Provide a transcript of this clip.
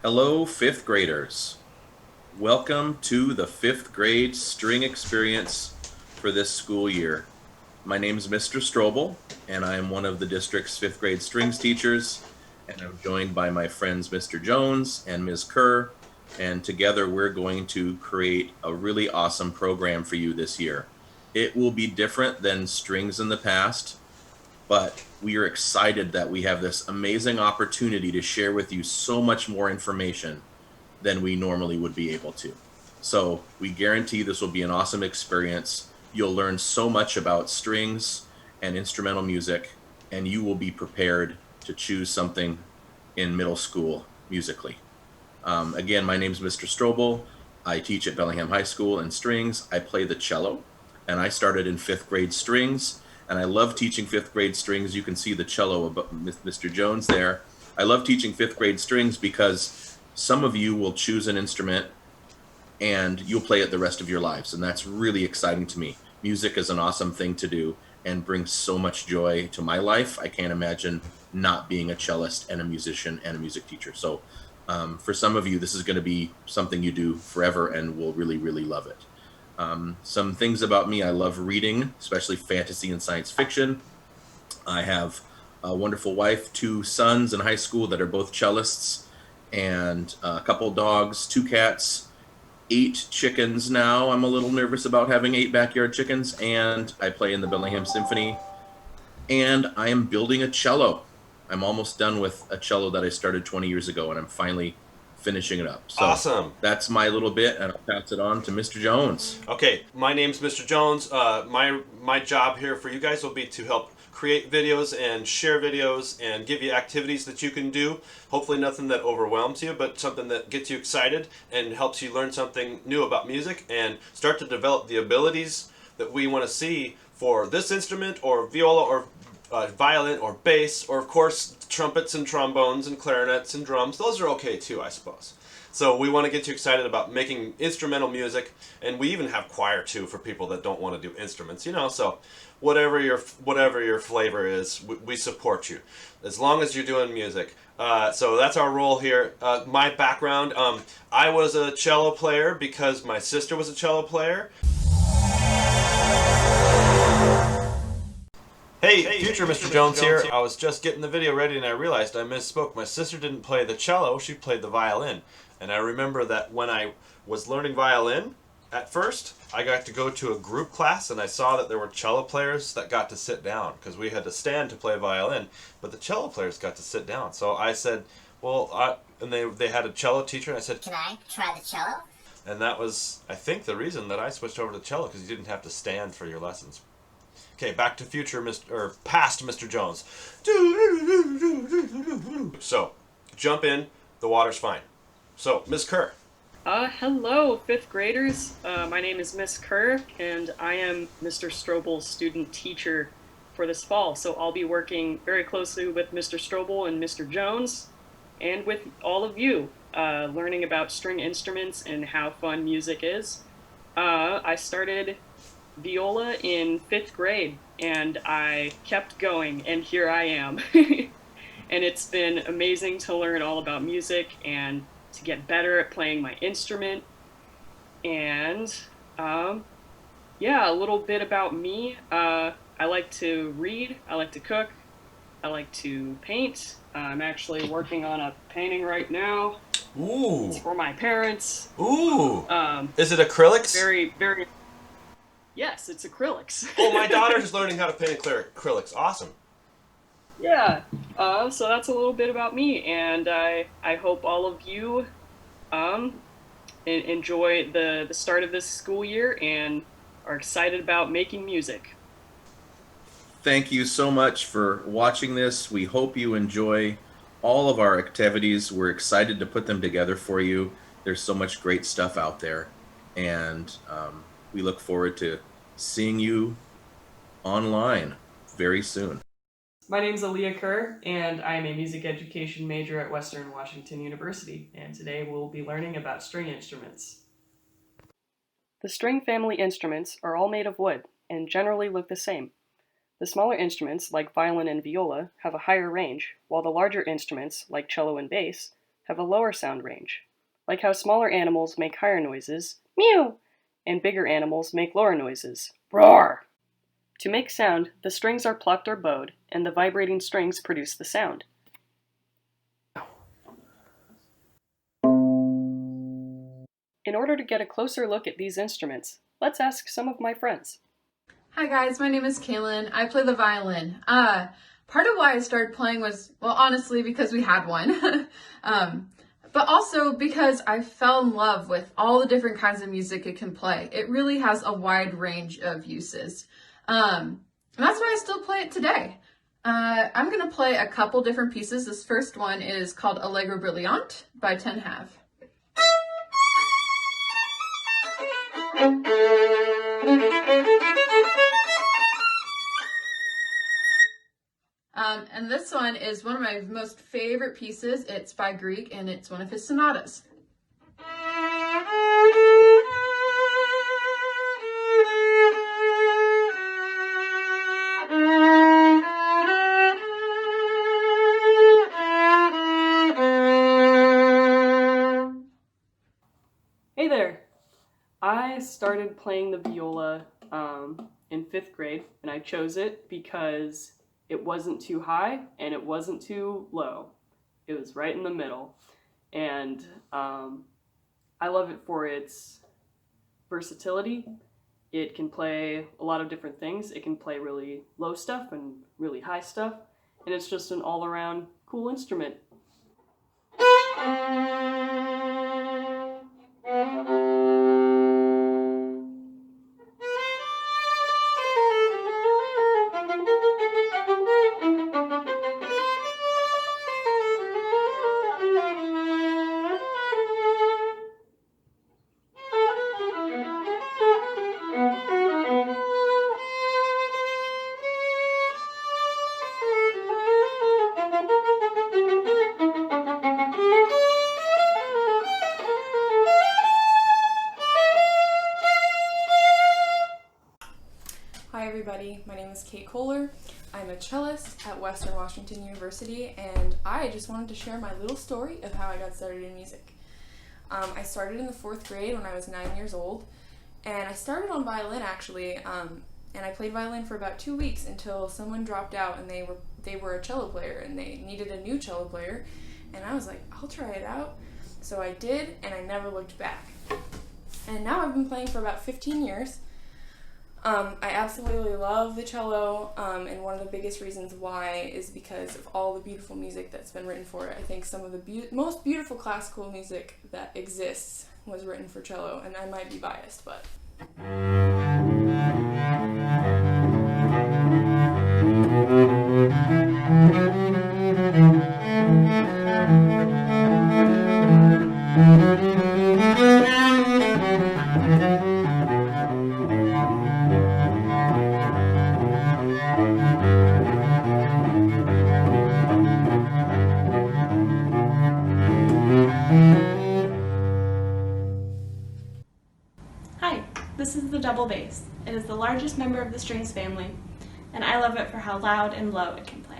Hello, fifth graders. Welcome to the fifth grade string experience for this school year. My name is Mr. Strobel, and I am one of the district's fifth grade strings teachers, and I'm joined by my friends Mr. Jones and Ms. Kerr, and together we're going to create a really awesome program for you this year. It will be different than strings in the past, but we are excited that we have this amazing opportunity to share with you so much more information than we normally would be able to. So we guarantee this will be an awesome experience. You'll learn so much about strings and instrumental music, and you will be prepared to choose something in middle school musically. Again, my name is Mr. Strobel. I teach at Bellingham High School in strings. I play the cello, and I started in fifth grade strings, and I love teaching fifth grade strings. You can see the cello above Mr. Jones there. I love teaching fifth grade strings because some of you will choose an instrument and you'll play it the rest of your lives, and that's really exciting to me. Music is an awesome thing to do and brings so much joy to my life. I can't imagine not being a cellist and a musician and a music teacher. So for some of you, this is going to be something you do forever and will really, really love it. Some things about me: I love reading, especially fantasy and science fiction. I have a wonderful wife, two sons in high school that are both cellists, and a couple dogs, two cats, eight chickens now. I'm a little nervous about having eight backyard chickens, and I play in the Bellingham Symphony, and I am building a cello. I'm almost done with a cello that I started 20 years ago, and I'm finally finishing it up. So Awesome. that's my little bit, and I'll pass it on to Mr. Jones. Okay, my name's Mr. Jones. My job here for you guys will be to help create videos and share videos and give you activities that you can do. Hopefully nothing that overwhelms you, but something that gets you excited and helps you learn something new about music and start to develop the abilities that we want to see for this instrument or viola or violin or bass or of course trumpets and trombones and clarinets and drums. Those are okay too, I suppose. So we want to get you excited about making instrumental music, and we even have choir too for people that don't want to do instruments. So whatever your flavor is, we support you as long as you're doing music. So that's our role here. My background: I was a cello player because my sister was a cello player. Hey, future Mr. Jones here. I was just getting the video ready and I realized I misspoke. My sister didn't play the cello, she played the violin. And I remember that when I was learning violin, at first, I got to go to a group class and I saw that there were cello players that got to sit down because we had to stand to play violin, but the cello players got to sit down. So I said, and they had a cello teacher and I said, Can I try the cello? and that was, I think, the reason that I switched over to cello because you didn't have to stand for your lessons. Okay, back to future Mr. or past Mr. Jones. So, jump in. The water's fine. So, Miss Kerr. Hello, fifth graders. My name is Miss Kerr, and I am Mr. Strobel's student teacher for this fall. So I'll be working very closely with Mr. Strobel and Mr. Jones, and with all of you, learning about string instruments and how fun music is. I started viola in fifth grade, and I kept going, and here I am. And it's been amazing to learn all about music and to get better at playing my instrument. And yeah, a little bit about me. I like to read, I like to cook, I like to paint. I'm actually working on a painting right now. Ooh. It's for my parents. Ooh. Is it acrylics? Very, very. Yes, it's acrylics. Oh, my daughter's learning how to paint acrylics. Awesome. Yeah. So that's a little bit about me, and I hope all of you um, enjoy the start of this school year and are excited about making music. Thank you so much for watching this. We hope you enjoy all of our activities. We're excited to put them together for you. There's so much great stuff out there, and we look forward to seeing you online very soon. My name's Aaliyah Kerr, and I'm a music education major at Western Washington University, and today we'll be learning about string instruments. The string family instruments are all made of wood and generally look the same. The smaller instruments, like violin and viola, have a higher range, while the larger instruments, like cello and bass, have a lower sound range, like how smaller animals make higher noises, mew, and bigger animals make lower noises, roar. To make sound, the strings are plucked or bowed, and the vibrating strings produce the sound. In order to get a closer look at these instruments, let's ask some of my friends. Hi guys, my name is Kaylin. I play the violin. Part of why I started playing was, well, honestly, because we had one. But also because I fell in love with all the different kinds of music it can play. It really has a wide range of uses. And that's why I still play it today. I'm going to play a couple different pieces. This first one is called Allegro Brillante by Ten Have. And this one is one of my most favorite pieces. It's by Grieg, and it's one of his sonatas. Hey there! I started playing the viola in 5th grade, and I chose it because it wasn't too high and it wasn't too low. It was right in the middle. And I love it for its versatility. It can play a lot of different things. It can play really low stuff and really high stuff. And it's just an all-around cool instrument. Hi everybody, my name is Kate Kohler. I'm a cellist at Western Washington University, and I just wanted to share my little story of how I got started in music. I started in the 4th grade when I was 9 years old, and I started on violin actually, and I played violin for about 2 weeks until someone dropped out and they were a cello player and they needed a new cello player, and I was like, I'll try it out. So I did, and I never looked back. And now I've been playing for about 15 years. I absolutely love the cello, and one of the biggest reasons why is because of all the beautiful music that's been written for it. I think some of the most beautiful classical music that exists was written for cello, and I might be biased, but... Hi, this is the double bass. It is the largest member of the strings family, and I love it for how loud and low it can play.